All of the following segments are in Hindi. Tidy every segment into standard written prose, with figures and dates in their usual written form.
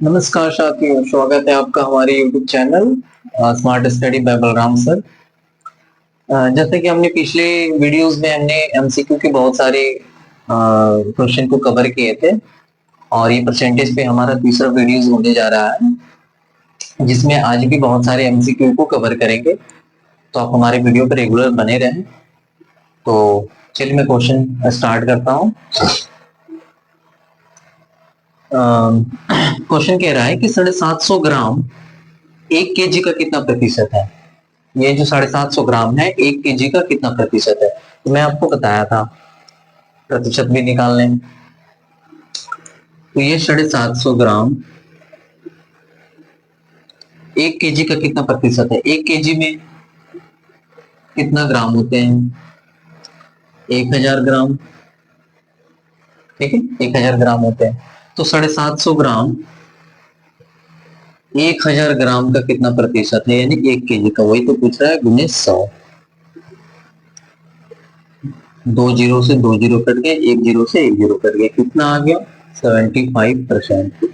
नमस्कार साथियों, स्वागत है आपका हमारे YouTube channel smart study bye Balram sir. जैसे कि हमने पिछले वीडियोस में हमने एमसीक्यू के बहुत सारे क्वेश्चन को कवर किए थे और ये परसेंटेज पे हमारा तीसरा वीडियोस होने जा रहा है, जिसमें आज भी बहुत सारे एमसीक्यू को कवर करेंगे। तो आप हमारे वीडियो पर रेगुलर बने रहें। तो चलिए मैं क्वेश्चन स्टार्ट करता हूँ। क्वेश्चन कह रहा है कि 750 ग्राम 1 kg का कितना प्रतिशत है। ये जो 750 ग्राम है 1 kg का कितना प्रतिशत है। तो मैं आपको बताया था प्रतिशत भी निकालने। तो ये 750 ग्राम 1 kg का कितना प्रतिशत है। 1 kg में कितना ग्राम होते हैं? 1000 ग्राम। ठीक है, 1000 ग्राम होते हैं। तो 750 ग्राम 1000 ग्राम का कितना प्रतिशत है, यानी 1 kg का। वही तो पूछ रहा है, गुने 100। 2 जीरो से 2 जीरो कट गए, 1 जीरो से 1 जीरो कट गया, कितना आ गया? 75%।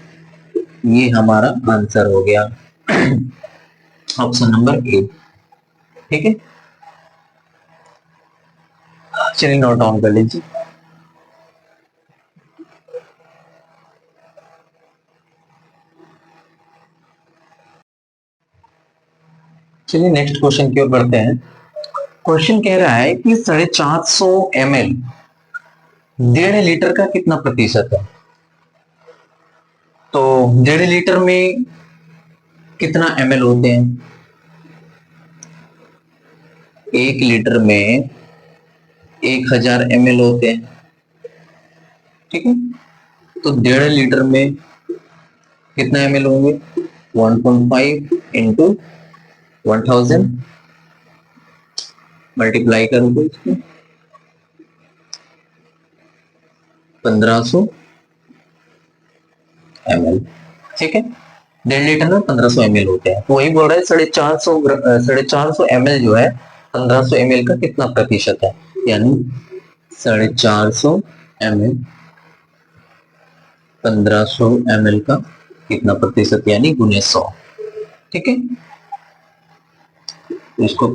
ये हमारा आंसर हो गया, ऑप्शन नंबर ए। ठीक है, चलिए नोट डाउन कर लीजिए। चलिए नेक्स्ट क्वेश्चन की ओर बढ़ते हैं। क्वेश्चन कह रहा है कि 450 ml 1.5 लीटर का कितना प्रतिशत है। तो 1.5 लीटर में कितना ml होते हैं? 1 लीटर में 1000 ml होते हैं। ठीक है, तो 1.5 लीटर में कितना ml होंगे? 1.5 इंटू 1000 मल्टीप्लाई करोगे इसको 1500 ml। ठीक है, 1.5 लीटर में 1500 ml होते हैं। तो वही बोल रहा है 450 ml जो है 1500 ml का कितना प्रतिशत है, यानी 450 ml 1500 ml का कितना प्रतिशत, यानी गुने 100। ठीक है, तो इसको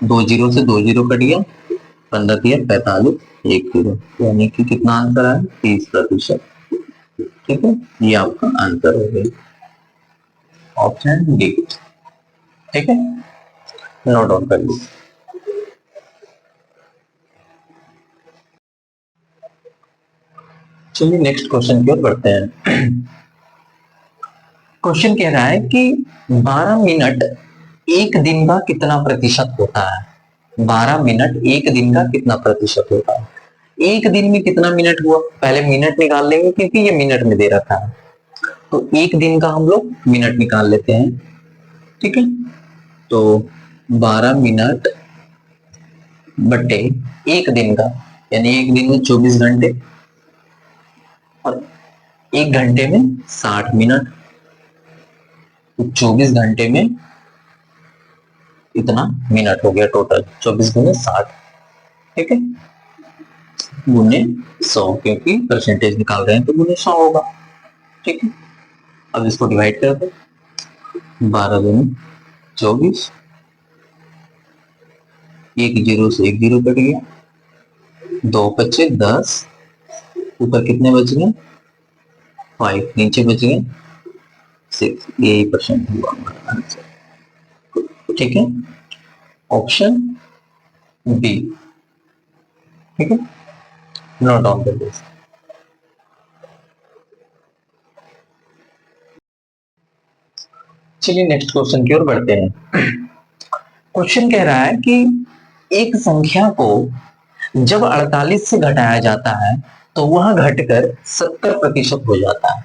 2 जीरो से 2 जीरो कट गया, 15 दिया 45, 1 जीरो, यानी कि कितना आंसर है? 30%। ठीक है, ये आपका आंसर हो गया, ऑप्शन डी। ठीक है, नोट डाउन कर लीजिए। चलिए नेक्स्ट क्वेश्चन की ओर बढ़ते हैं। क्वेश्चन कह रहा है कि 12 मिनट एक दिन का कितना प्रतिशत होता है। 12 मिनट एक दिन का कितना प्रतिशत होता है। एक दिन में कितना मिनट हुआ, पहले मिनट निकाल लेंगे क्योंकि ये मिनट में दे रखा है। तो एक दिन का हम लोग मिनट निकाल लेते हैं। ठीक है, तो 12 मिनट बटे एक दिन का, यानी एक दिन में 24 घंटे और एक घंटे में 60 मिनट। तो 24 घंटे में इतना मिनट हो गया टोटल, 24 गुने 60। ठीक है, गुने 100, क्योंकि परसेंटेज निकाल रहे हैं तो गुने 100 होगा। ठीक है, अब इसको डिवाइड कर दो, 12 गुने 24, 1 जीरो से 1 जीरो कट गया, 2 बचे 10, ऊपर कितने बच गए? 5, नीचे बच गए 6। यही परसेंट हुआ हमारा आंसर। ठीक है, ऑप्शन बी। ठीक है, नोट डाउन कर दीजिए। चलिए नेक्स्ट क्वेश्चन की ओर बढ़ते हैं। क्वेश्चन कह रहा है कि एक संख्या को जब 48 से घटाया जाता है तो वह घटकर 70% हो जाता है।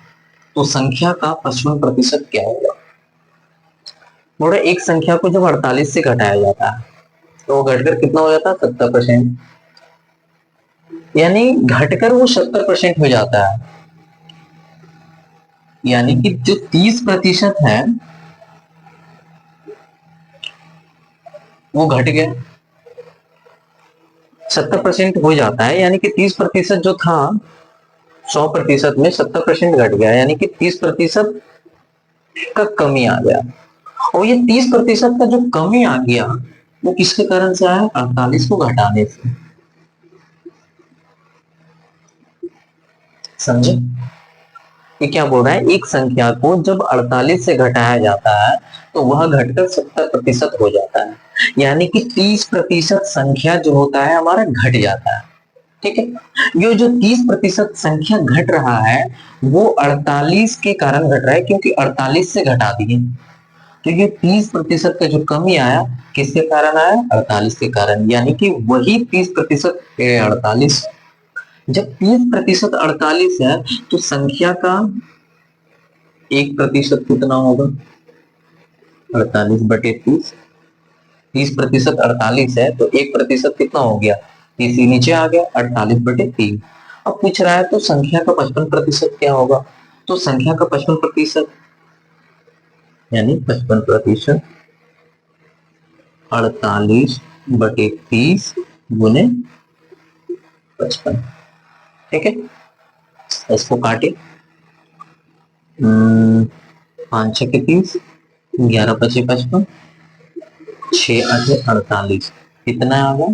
तो संख्या का 55% क्या होगा। बोला एक संख्या को जब 48 से घटाया जाता है तो वो घटकर कितना हो जाता है? 70%, यानी घटकर वो 70% हो जाता है। यानी कि जो 30% है वो घट गया, 70% हो जाता है, यानी कि 30% जो था 100% में 70% घट गया, यानी कि 30% का कमी आ गया। और ये 30% का जो कमी आ गया वो किसके कारण से आया? 48 को घटाने से। समझे? ये क्या बोल रहा है, एक संख्या को जब 48 से घटाया जाता है तो वह घटकर 70% हो जाता है, यानी कि 30% संख्या जो होता है हमारा घट जाता है। ठीक है, ये जो 30% संख्या घट रहा है वो 48 के कारण घट रहा है, क्योंकि 48 से घटा दिए, तो ये 30% का जो कमी आया किसके कारण आया? 48 के कारण, यानी कि वही 30% 48। जब 30% 48 है तो संख्या का 1% कितना होगा? 48/30। 30% 48 है तो 1% कितना हो गया? 30 ही नीचे आ गया, 48/3। अब पूछ रहा है तो संख्या का 55% क्या होगा? तो संख्या का 55% यानी 55% 48/30 गुने 55। ठीक है, इसको काटे। 5×6 = 30, 11×5 = 55, 6×8 = 48। कितना आ गया?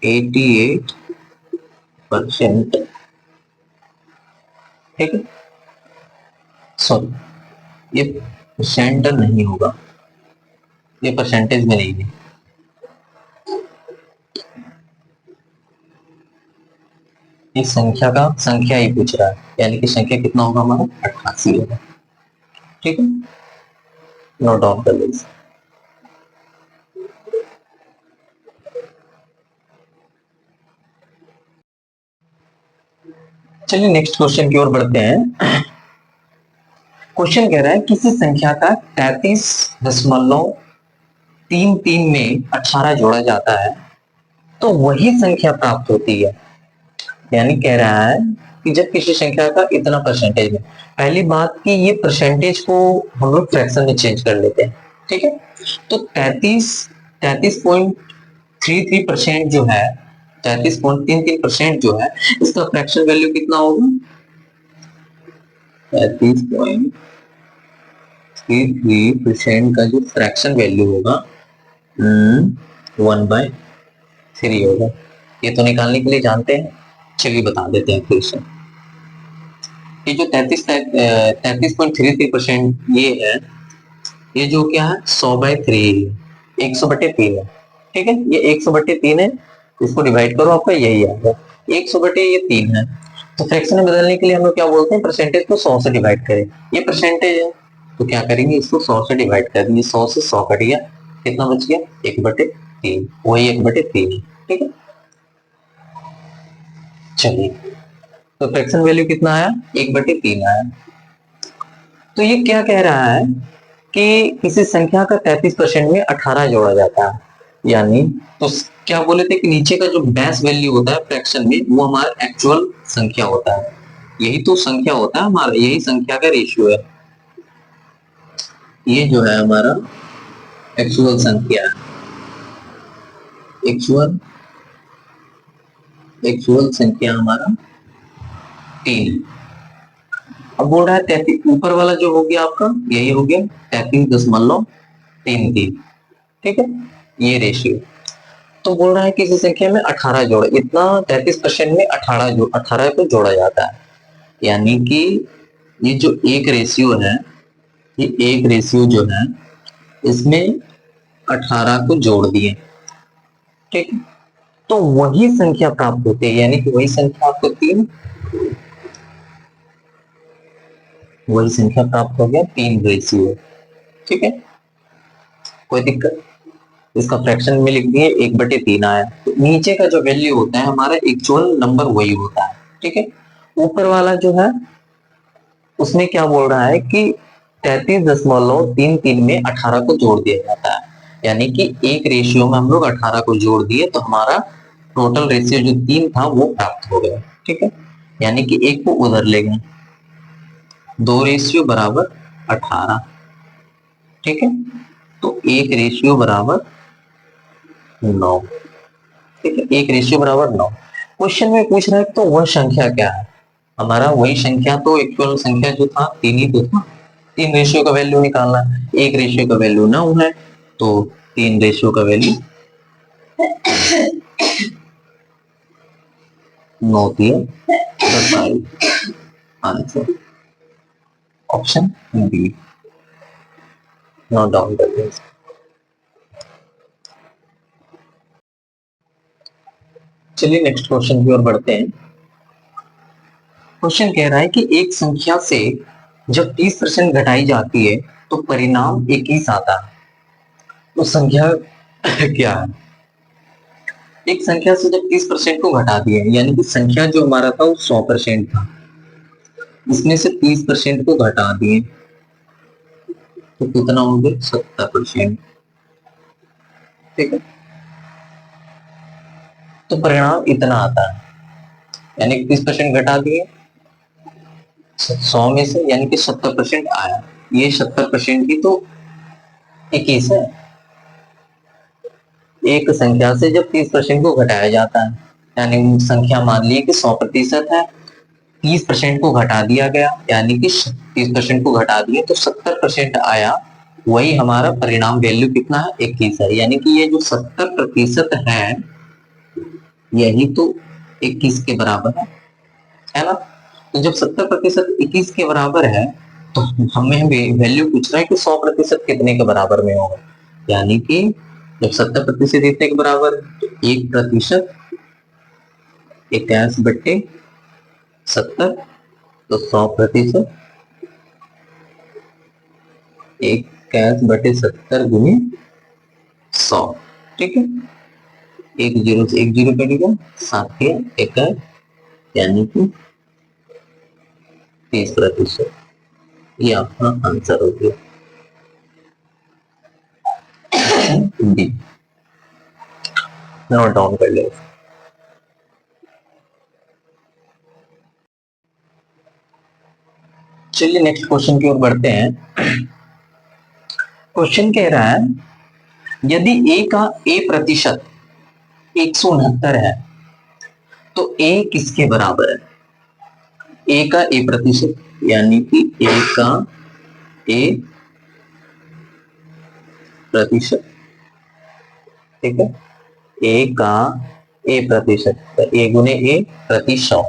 88%। ठीक है, सॉरी ये परसेंट नहीं होगा, ये परसेंटेज में नहीं है, इस संख्या का संख्या ही पूछ रहा है, यानी कि संख्या कितना होगा हमारा? 88 होगा। ठीक है, नोट डाउन कर लीजिए। चलिए नेक्स्ट क्वेश्चन की ओर बढ़ते हैं। क्वेश्चन कह रहा है किसी संख्या का 33.33 में 18 जोड़ा जाता है तो वही संख्या प्राप्त होती है। यानी कह रहा है कि जब किसी संख्या का इतना परसेंटेज में, पहली बात कि ये परसेंटेज को हम लोग फ्रैक्शन में चेंज कर लेते हैं। ठीक है, तो 33.33% जो है, 33.33% जो है, इसका फ्रैक्शन वैल्यू कितना होगा? 33.33% का जो फ्रैक्शन वैल्यू होगा 1/3 होगा। ये तो निकालने के लिए जानते हैं, चलिए बता देते हैं फिर से। ये जो 33.33% ये है, ये जो क्या है 100/3, 100/3 है। ठीक है, ये 100/3 है, इसको डिवाइड करो आपका यही आएगा 100/3 है। तो फ्रैक्शन में बदलने के लिए हम लोग क्या बोलते हैं, परसेंटेज को 100 से डिवाइड करें। ये परसेंटेज है तो क्या करेंगे, इसको 100 से डिवाइड कर देंगे, 100 से 100 कट गया, कितना बच गया? 1/3, वही 1/3 है। ठीक है, चलिए तो फ्रैक्शन वैल्यू कितना आया? 1/3 आया। तो ये क्या कह रहा है कि किसी संख्या का 33% में 18 जोड़ा जाता है, यानी तो क्या बोले थे कि नीचे का जो बेस वैल्यू होता है फ्रैक्शन में वो हमारा एक्चुअल संख्या होता है, यही तो संख्या होता है हमारा, यही संख्या का रेशियो है। ये जो है हमारा एक्चुअल संख्या है, एक्चुअल एक्चुअल संख्या हमारा 3 है। अब बोल रहा है 33, ऊपर वाला जो हो गया आपका यही हो गया 33.33। ठीक है, ये रेशियो। तो बोल रहा है कि किसी संख्या में 18 जोड़ा, इतना 33% में 18 को जोड़ा जाता है, यानी कि ये जो एक रेशियो है, ये एक रेशियो जो है इसमें 18 को जोड़ दिए। ठीक है, तो वही संख्या प्राप्त होती है, यानी कि वही संख्या आपको 3, वही संख्या प्राप्त हो गया 3 रेशियो। ठीक है, कोई दिक्कत? इसका फ्रैक्शन में लिख दिए 1/3 आया, तो नीचे का जो वैल्यू होता है हमारा एक्चुअल नंबर वही होता है। ठीक है, ऊपर वाला जो है उसमें क्या बोल रहा है कि 33.33 में 18 को जोड़ दिया जाता है, यानी कि एक रेशियो में हम लोग 18 को जोड़ दिए तो हमारा टोटल रेशियो जो 3 था वो प्राप्त हो गया। ठीक है, यानी कि एक को उधर ले गए, 2 रेशियो बराबर 18। ठीक है, तो एक रेशियो बराबर 9। ठीक है, एक रेशियो बराबर 9। क्वेश्चन में पूछ रहा है तो वह संख्या क्या है? हमारा वही संख्या तो एक्चुअल संख्या जो था 3 ही तो था, तीन रेशियो का वैल्यू निकालना है, एक रेशियो का वैल्यू 9 है तो तीन रेशियो का value 9 3 27 answer option B. Note down कर लीजिए। चलिए नेक्स्ट क्वेश्चन की ओर बढ़ते हैं। क्वेश्चन कह रहा है कि एक संख्या से जब 30% घटाई जाती है तो परिणाम 21 आता है, तो संख्या क्या है? एक संख्या से जब 30% को घटा दिया यानी कि संख्या जो हमारा था वो 100% था, इसमें से 30% को घटा दिए तो कितना हो गया 70%। ठीक है, तो परिणाम इतना आता है, यानी 30% घटा दिए 100 में से, यानी कि 70% आया। ये 70% की तो 21 है। एक संख्या से जब 30% को घटाया जाता है, यानी संख्या मान ली कि 100% है, 30% को घटा दिया गया यानी कि 30% को घटा दिए तो 70% आया, वही हमारा परिणाम वैल्यू कितना है 21 है। यानी कि ये जो 70% है यही तो 21 के बराबर है ना। तो जब 70% 21 के बराबर है तो हमें वैल्यू पूछ रहा है कि 100% कितने के बराबर में होगा, यानी कि जब 70% इतने के बराबर तो 1% 21 बट्टे 70 तो 100%, 21 बटे 70 गुने 100। ठीक है, एक जीरो से एक जीरो कटेगा, 7 के 21 यानी कि 30%। ये आपका आंसर हो गया डी। नोट डाउन कर ले। चलिए नेक्स्ट क्वेश्चन की ओर बढ़ते हैं। क्वेश्चन कह रहा है यदि ए का ए प्रतिशत 169 है तो ए किसके बराबर है? ए का ए प्रतिशत यानी कि ए का ए प्रतिशत, ठीक है, ए का ए प्रतिशत, ए गुने ए प्रति 100,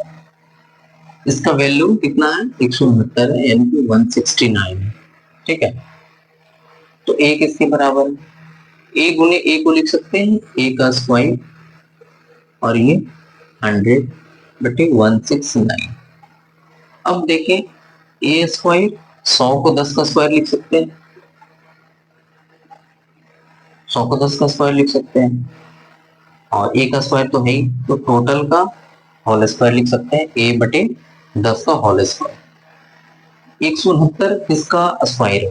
इसका वैल्यू कितना है 169 है यानी कि 169 है। ठीक है, तो ए किसके बराबर है? ए गुने ए को लिख सकते हैं ए का स्क्वायर और ये 100 बटे 169। अब देखें ए स्क्वायर 100 को 10 का स्क्वायर लिख सकते हैं, 100 को 10 का स्क्वायर लिख सकते हैं और ए का स्क्वायर तो है ही, तो टोटल का होल स्क्वायर लिख सकते हैं ए बटे 10 का होल स्क्वायर। 169 किसका स्क्वायर है?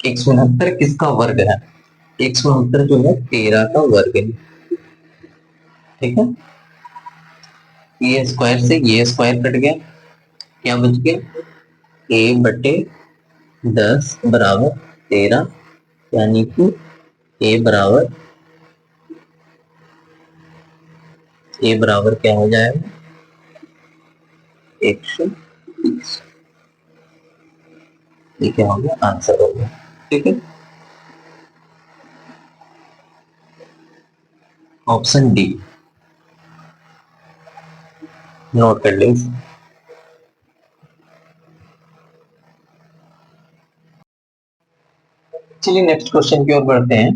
169 किसका वर्ग है? 169 जो है 13 का वर्ग है। ठीक है, ये स्क्वायर से ये स्क्वायर कट गया, क्या बच गया ए बटे 10 बराबर 13, यानी कि ए बराबर क्या हो जाएगा 130। ये क्या हो गया आंसर हो गया। ठीक है, ऑप्शन डी। नोट कर लीजिए। चलिए नेक्स्ट क्वेश्चन की ओर बढ़ते हैं।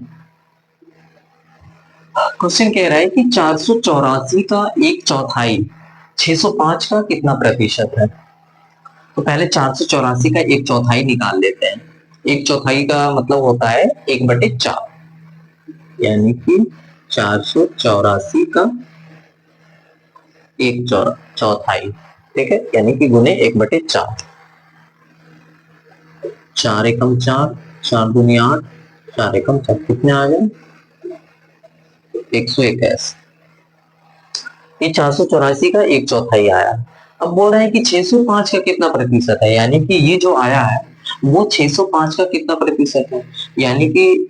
क्वेश्चन कह रहा है कि 484 का एक चौथाई 605 का कितना प्रतिशत है? तो पहले 484 का एक चौथाई निकाल लेते हैं। एक चौथाई का मतलब होता है 1/4, यानी कि 484 का एक चौथाई, ठीक है, यानी कि गुने 1/4। 4 एकम 4, 4 दूनी 8, 4 एकम 4 कितने आ गए 121। ये 484 का एक चौथाई आया। अब बोल रहे हैं कि 605 का कितना प्रतिशत है, यानी कि ये जो आया है वो 605 का कितना प्रतिशत है, यानी कि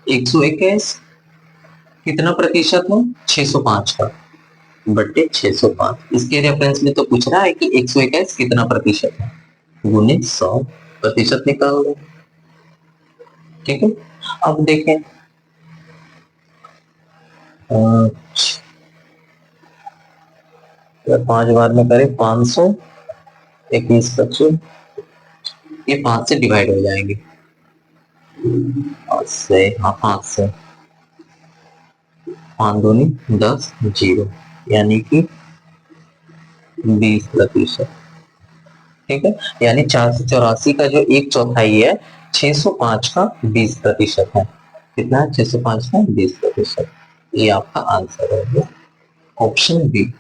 121 कितना प्रतिशत है 605 का बट्टे 605। इसके रेफरेंस में तो पूछ रहा है कि 121 कितना प्रतिशत है, गुने 100% निकाल दो। ठीक है, अब देखें 5 बार में करें 500, 21 ये 5 से डिवाइड हो जाएंगे, 5 से, हाँ 5 से, 5 दूनी 10, 0, यानी कि 20%। ठीक है, यानी 484 का जो 1/4 है 605 का 20% है। कितना है? 605 का 20%। ये आपका आंसर है, ऑप्शन बी।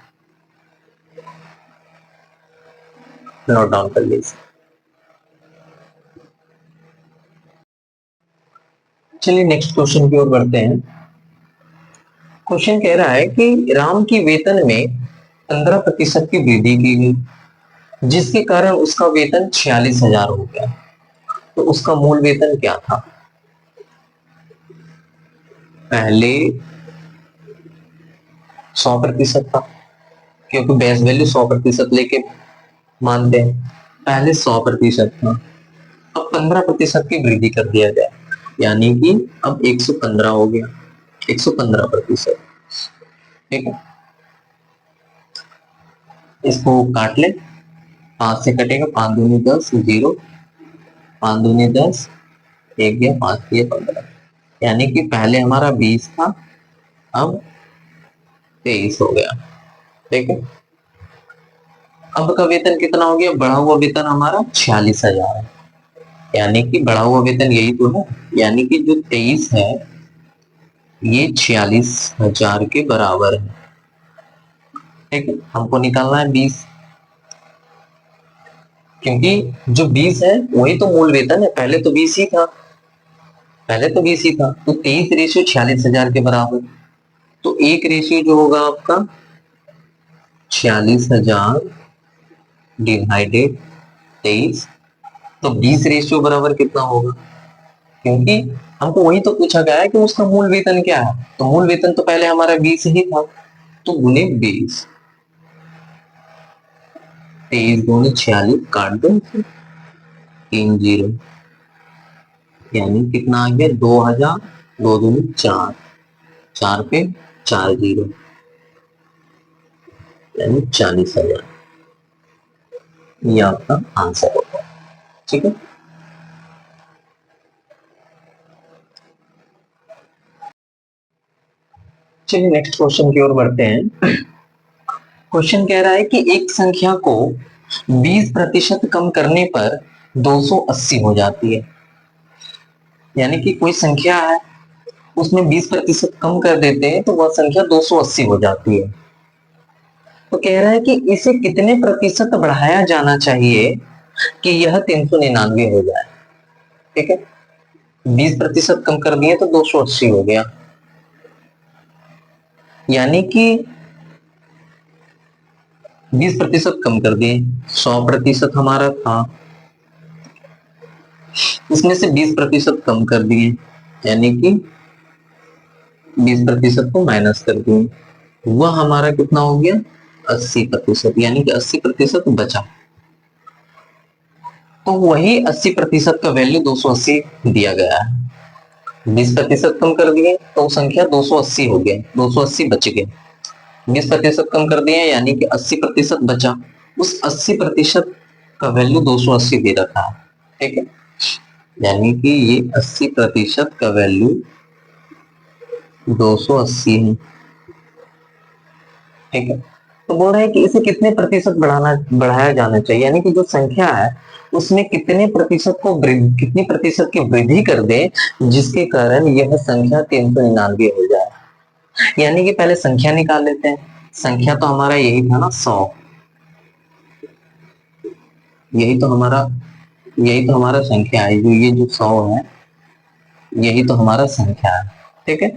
नोट डाउन कर लीजिए। चलिए नेक्स्ट क्वेश्चन की ओर बढ़ते हैं। क्वेश्चन कह रहा है कि राम की वेतन में 15% की वृद्धि की गई, जिसके कारण उसका वेतन 46,000 हो गया। तो उसका मूल वेतन क्या था? पहले 100% था, क्योंकि बेस वैल्यू 100% लेके मानते हैं। पहले 100% था, अब 15% की वृद्धि कर दिया गया, यानी कि अब 115 हो गया, 115%। ठीक है, इसको काट ले, 5 से कटेगा, 5 दूनी 10, 0, 5 दूनी 10, 1 गया, 5 दिए 15, यानी कि पहले हमारा 20 था, अब 23 हो गया। ठीक है, अब का वेतन कितना हो गया? बढ़ा हुआ वेतन हमारा 46,000 है, यानी कि बढ़ा हुआ वेतन यही तो है, यानी कि जो 23 है ये 46,000 के बराबर है। ठीक है, हमको निकालना है 20, क्योंकि जो 20 है वही तो मूल वेतन है, पहले तो 20 ही था, पहले तो 20 ही था, तो 23 रेशियो 46,000 के बराबर। तो एक रेशियो जो होगा आपका 46,000 डिवाइडेड 23, तो 20 रेशियो बराबर कितना होगा? क्योंकि हमको वही तो पूछा गया है कि उसका मूल वेतन क्या है, तो मूल वेतन तो पहले हमारा 20 ही था, तो गुने 20, 23 दूनी 46, काट दो 3 0, यानी कितना आ गया? 2000, 2 दूनी 4, 4 पे 4 0, यानी 40,000। ये आपका आंसर होगा। ठीक है, चलिए नेक्स्ट क्वेश्चन की ओर बढ़ते हैं। क्वेश्चन कह रहा है कि एक संख्या को 20% कम करने पर 280 हो जाती है, यानी कि कोई संख्या है उसमें 20% कम कर देते हैं तो वह संख्या 280 हो जाती है। तो कह रहा है कि इसे कितने प्रतिशत बढ़ाया जाना चाहिए कि यह 399 हो जाए। ठीक है, 20% कम कर दिए तो 280 हो गया, यानी कि 20% कम कर दिए, 100% हमारा था, इसमें से 20% कम कर दिए, यानी कि 20% को माइनस कर दिए, वह हमारा कितना हो गया? 80%, यानी कि 80% बचा। तो वही 80% का वैल्यू 280 दिया गया है। 20% कम कर दिए तो संख्या 280 हो गया, 280 बच गए। 20% कम कर दिए यानी कि 80% बचा, उस 80% का वैल्यू 280 दे रखा है। ठीक है, यानी कि ये 80% का वैल्यू 280 है। ठीक है, तो बोल रहे हैं कि इसे कितने प्रतिशत बढ़ाया जाना चाहिए, यानी कि जो संख्या है उसमें कितने प्रतिशत को कितनी प्रतिशत की वृद्धि कर दे जिसके कारण यह संख्या 399 हो जाए। यानी कि पहले संख्या निकाल लेते हैं। संख्या तो हमारा यही था ना 100, यही तो हमारा संख्या है, जो ये जो 100 है यही तो हमारा संख्या है। ठीक है,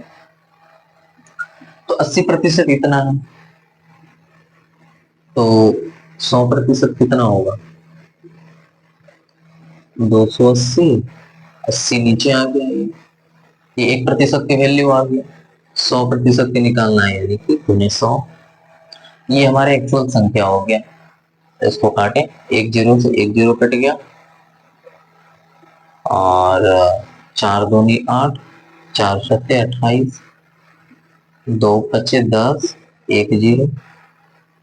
तो 80% इतना है, तो 100% कितना होगा? 280, 80 नीचे आ गया, ये 1% की वैल्यू आ गई, 100% की निकालना है, यानी कि 100। ये हमारा एक्चुअल संख्या हो गया। इसको काटे, एक जीरो से एक जीरो कट गया, और चार दूनी 8, चार सत्ते 28, दो पच्चे 10, एक जीरो,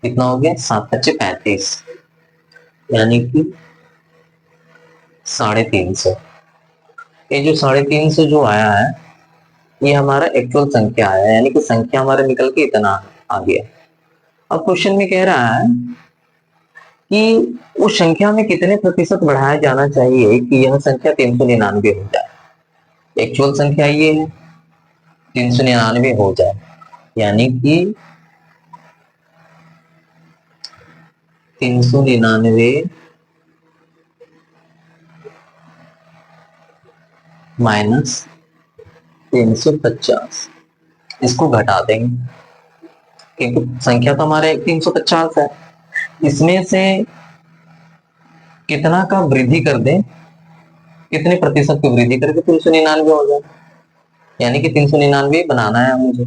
कितना हो गया, 7 पच्चे 35, यानी कि 350। ये जो 350 जो आया है, ये हमारा एक्चुअल संख्या आया, यानी कि संख्या हमारा निकल के इतना आ गया। अब क्वेश्चन में कह रहा है कि उस संख्या में कितने प्रतिशत बढ़ाया जाना चाहिए कि यह संख्या 399 हो जाए। एक्चुअल संख्या ये है, 399 हो जाए, यानी कि 399 माइनस 350, इसको घटा देंगे क्योंकि संख्या तो हमारे 350 है। इसमें से कितना का वृद्धि कर दें, कितने प्रतिशत की वृद्धि करके 399 हो जाए, यानी कि 399 बनाना है मुझे,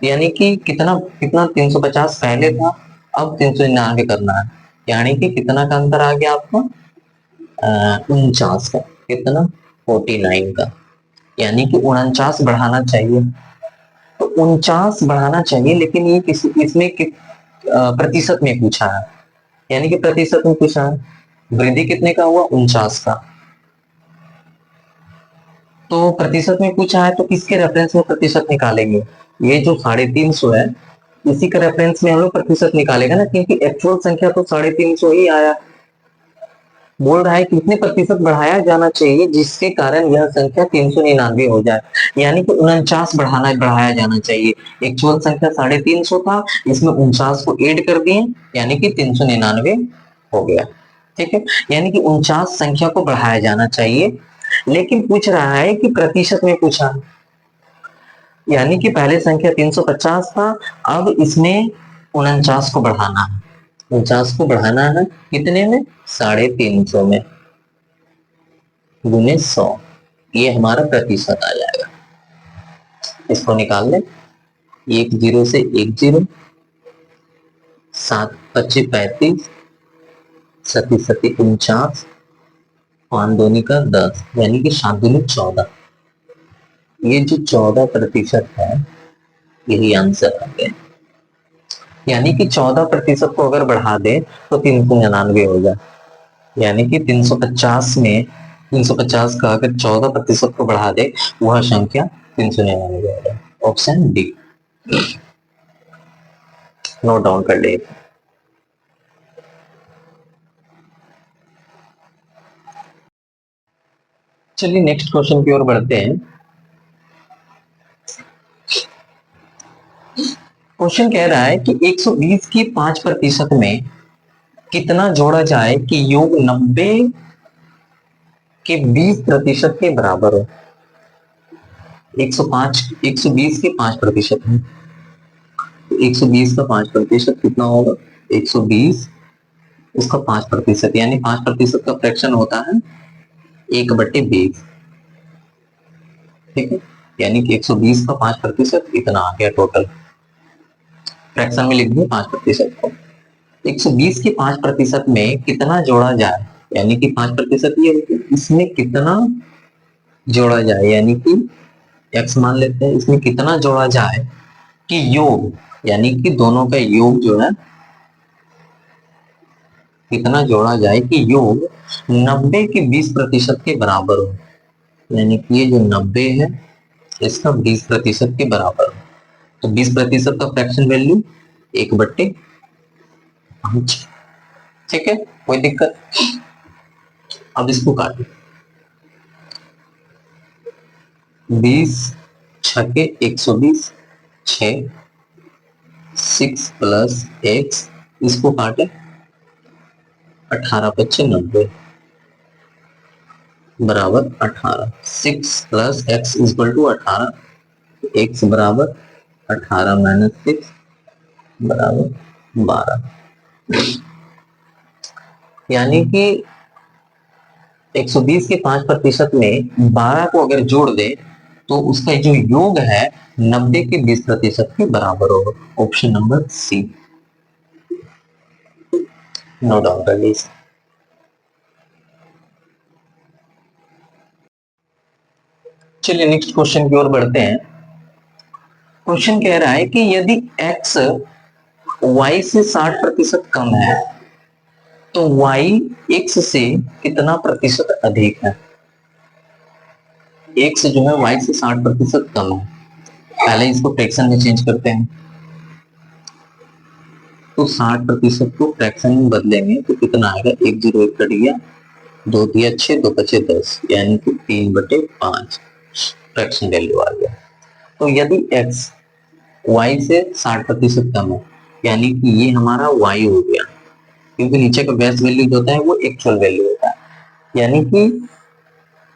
यानी कि कितना कितना 350 पहले था, अब 399 करना है, यानी कि कितना का अंतर आ गया आपको, 49 का, कितना 49 का, यानी कि 49 बढ़ाना चाहिए। तो 49 बढ़ाना चाहिए, लेकिन ये इसमें प्रतिशत में पूछा है, यानी कि प्रतिशत में पूछा है, वृद्धि कितने का हुआ, 49 का। तो प्रतिशत में पूछा है तो किसके रेफरेंस में प्रतिशत निकालेंगे, ये जो 350 है इसी का रेफरेंस में हम लोग प्रतिशत निकालेगा ना, क्योंकि एक्चुअल संख्या तो 350 ही आया। बोल रहा है कितने प्रतिशत बढ़ाया जाना चाहिए जिसके कारण यह संख्या 399 हो जाए, यानी कि 49 बढ़ाया जाना चाहिए। एक्चुअल संख्या 350 था, इसमें 49 को ऐड कर दिए, यानी कि 399 हो गया। ठीक है, यानी कि 49 संख्या को बढ़ाया जाना चाहिए, लेकिन पूछ रहा है कि प्रतिशत में पूछा, यानी कि पहले संख्या 350 था, अब इसमें 49 को बढ़ाना है, 49 को बढ़ाना है कितने में, 350 में, गुने 100, ये हमारा प्रतिशत आ जाएगा। इसको निकाल लें, एक जीरो से एक जीरो, 7 पच्चीस 35, सती सती 49, 5 दूनी का 10, यानी कि 7 दूनी 14, ये जो 14% है यही आंसर आ गया, यानी कि 14% को अगर बढ़ा दे तो 399 हो जाए, यानी कि 350 में 350 का अगर 14% को बढ़ा दे वह संख्या 399 हो जाए। ऑप्शन डी, नोट डाउन कर ले। चलिए नेक्स्ट क्वेश्चन की ओर बढ़ते हैं। क्वेश्चन कह रहा है कि 120 की 5% में कितना जोड़ा जाए कि योग 90 के 20% के बराबर हो। 120 के 5% है, 120 का 5% कितना होगा, 120 उसका 5%, यानी 5% का फ्रैक्शन होता है 1/20। ठीक है, यानी कि 120 का 5% इतना आ गया टोटल, फ्रैक्शन में लिख दिया 5% को। 120 के 5% में कितना जोड़ा जाए, यानी कि 5% ये है, इसमें कितना जोड़ा जाए, यानी कि x मान लेते हैं, इसमें कितना जोड़ा जाए कि योग, यानी कि दोनों का योग जो है, कितना जोड़ा जाए कि योग 90 के 20% के बराबर हो, यानी कि ये जो 90 है इसका 20% के बराबर हो। तो 20% का फ्रैक्शन वैल्यू 1/5। ठीक है, कोई दिक्कत। अब इसको काटे, 20 छके 120, 6 6 प्लस x, इसको काटे, 18 पच्चे 90 बराबर 18, 6 plus x equal to 18, x बराबर 18 माइनस 6 बराबर 12, यानी कि 120 के 5% में 12 को अगर जोड़ दे तो उसका जो योग है 90 के 20% के बराबर होगा। Option number C. Note down कर लीजिए। चलिए नेक्स्ट क्वेश्चन की ओर बढ़ते हैं। क्वेश्चन कह रहा है कि यदि x y से 60% कम है तो y x से कितना प्रतिशत अधिक है। x जो है y से 60% कम है। पहले इसको फ्रैक्शन में चेंज करते हैं, तो 60% को फ्रैक्शन में बदलेंगे तो कितना आएगा, एक जीरो एक कट गया, दो दिया 6, दो बचे 10, यानी कि 3/5 फ्रैक्शन वैल्यू आ गया। तो यदि x y से 60% कम है, यानी कि ये हमारा y हो गया, क्योंकि नीचे का बेस वैल्यू जो होता है वो एक्चुअल वैल्यू होता है, यानी कि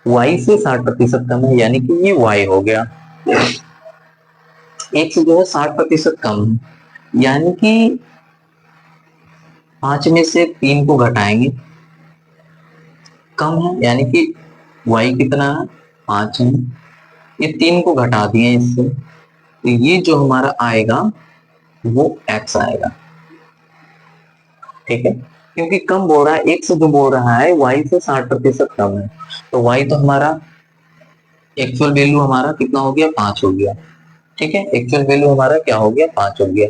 y से 60% कम है, यानी कि ये y हो गया। x जो है 60% कम है, यानी कि 5 में से 3 को घटाएंगे, कम है, यानी कि y कितना है, 5 है। ये 3 को घटा दिए इससे, तो ये जो हमारा आएगा वो x आएगा। ठीक है, क्योंकि कम बोल रहा है, x जो बोल रहा है y से 60% कम है, तो y तो हमारा एक्चुअल वैल्यू हमारा कितना हो गया, 5 हो गया। ठीक है, एक्चुअल वैल्यू हमारा क्या हो गया, 5 हो गया।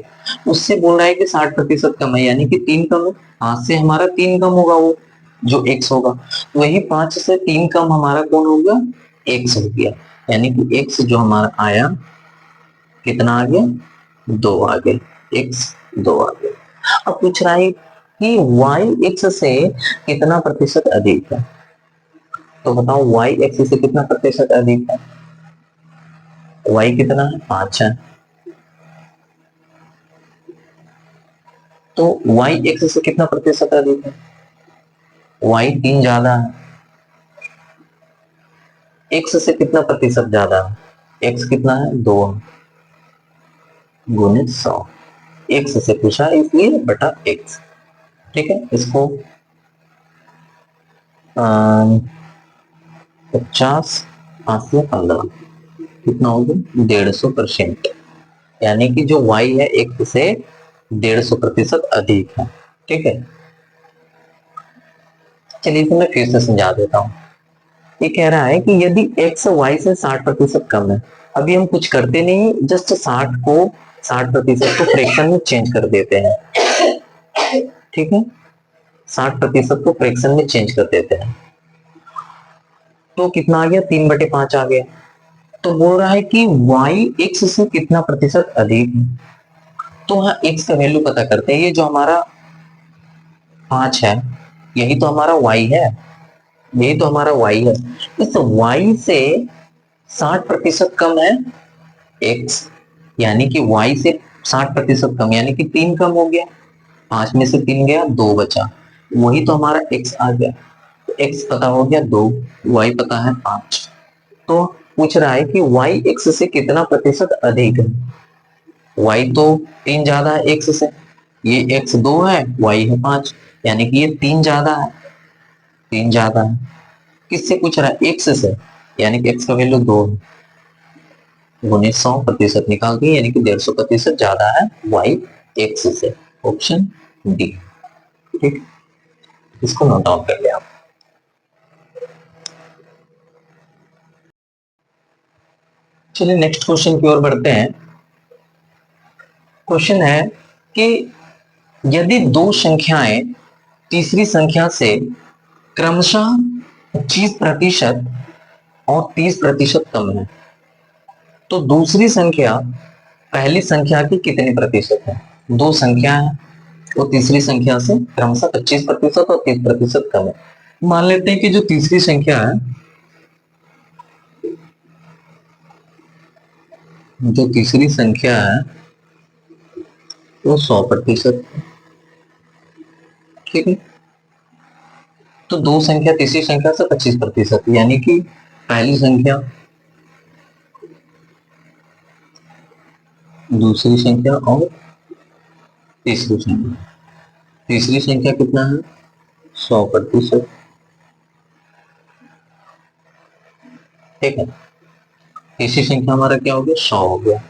उससे बोल रहा है कि 60% कम है, यानी कि 3 कम है, 5 से हमारा 3 कम होगा, वो जो x होगा, वही 5 से 3 कम हमारा कौन हो गया, x हो गया, यानी कि x जो हमारा आया कितना आ गया, 2 आ गया, x 2 आ गया। अब पूछ रहा है कि y x से कितना प्रतिशत अधिक है, तो बताओ y x से कितना प्रतिशत अधिक है, y कितना है, 5 है, तो y x से कितना प्रतिशत अधिक है, y 3 ज्यादा है, x से कितना प्रतिशत ज्यादा है, x कितना है, 2 गुणित 100, x से पूछा इसलिए बटा x। ठीक है, इसको 50 80 15 कितना हो गया, 150%, यानी कि जो y है x से 150% अधिक है। ठीक है, चलिए इसे मैं फिर से समझा देता हूँ। ये कह रहा है कि यदि x y से 60% कम है, अभी हम कुछ करते नहीं, जस्ट 60% को फ्रैक्शन में चेंज कर देते हैं। ठीक है, 60% को फ्रैक्शन में चेंज कर देते हैं, तो कितना आ गया, 3/5 आ गया। तो बोल रहा है कि y x से कितना प्रतिशत अधिक है, तो हाँ x का वैल्यू पता करते हैं। ये जो हमारा 5 है, यही तो हमारा y है, यही तो हमारा y है। इस y से 60% कम है x, यानी कि y से 60% कम, यानी कि 3 कम हो गया, 5 में से 3 गया, 2 बचा, वही तो हमारा x आ गया। तो x पता हो गया 2, y पता है 5। तो पूछ रहा है कि y x से कितना प्रतिशत अधिक है, y तो 3 ज्यादा है x से, ये x 2 है, y है 5, यानी कि ये 3 ज्यादा है, 3 ज्यादा है। किससे पूछ रहा है, x से, यानी कि x का वैल्यू 2 गुणित 100% निकाल दिए, यानी कि 150% ज्यादा है y x से, ऑप्शन डी। ठीक, इसको नोट डाउन कर लिया आप। चलिए नेक्स्ट क्वेश्चन की ओर बढ़ते हैं। क्वेश्चन है कि यदि दो संख्याएं तीसरी संख्या से क्रमशः 25% और 30% कम है, तो दूसरी संख्या पहली संख्या की कितने प्रतिशत है। दो संख्या है, वो तीसरी संख्या से क्रमशः 25% और 30% कम है। मान लेते हैं कि जो तीसरी संख्या है, जो तीसरी संख्या है वो 100%। ठीक है, तो दो संख्या तीसरी संख्या से 25%, यानी कि पहली संख्या दूसरी संख्या और तीसरी संख्या, तीसरी संख्या कितना है, 100%। ठीक है, तीसरी संख्या हमारा क्या हो गया, 100 हो गया,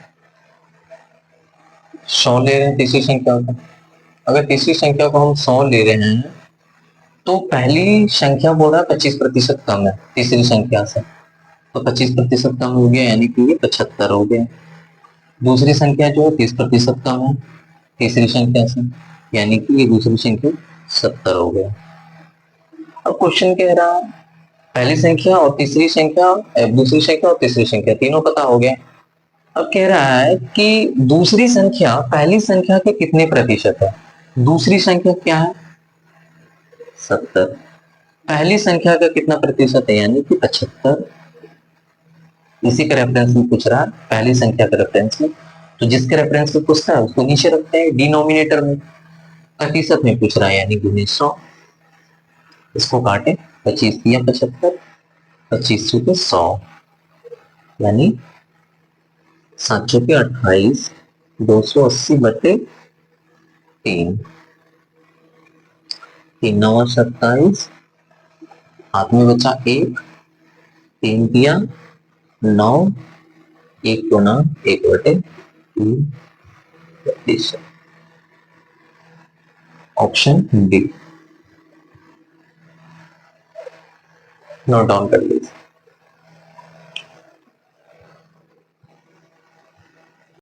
100 ले रहे हैं तीसरी संख्या का, अगर तीसरी संख्या को हम 100 ले रहे हैं तो पहली संख्या बोल रहा है 25% कम है तीसरी संख्या से, तो 25% कम हो गया यानी कि ये 75 हो गया। दूसरी संख्या जो है 30% कम है तीसरी संख्या से, यानी कि ये दूसरी संख्या 70 हो गया। अब क्वेश्चन कह रहा है पहली संख्या और तीसरी संख्या, दूसरी संख्या और तीसरी संख्या तीनों पता हो गया। अब कह रहा है कि दूसरी संख्या पहली संख्या के कितने प्रतिशत है। दूसरी संख्या क्या है 70, पहली संख्या का कितना प्रतिशत है यानी कि 75। इसी का रेफरेंस में पूछ रहा है, पहली संख्या का रेफरेंस में, तो जिसके रेफरेंस में पूछता है उसको नीचे रखते हैं डिनोमिनेटर में, प्रतिशत में पूछ रहा है यानी कि 1900। इसको काटे 25 या 75, 25 के 100 यानी 7 के 28, 280/3, 3 9 27, हाथ में बचा 1, 3 दिया 9, 1 गुना 1/3 प्रतिशत। ऑप्शन डी नोट डाउन कर लीजिए।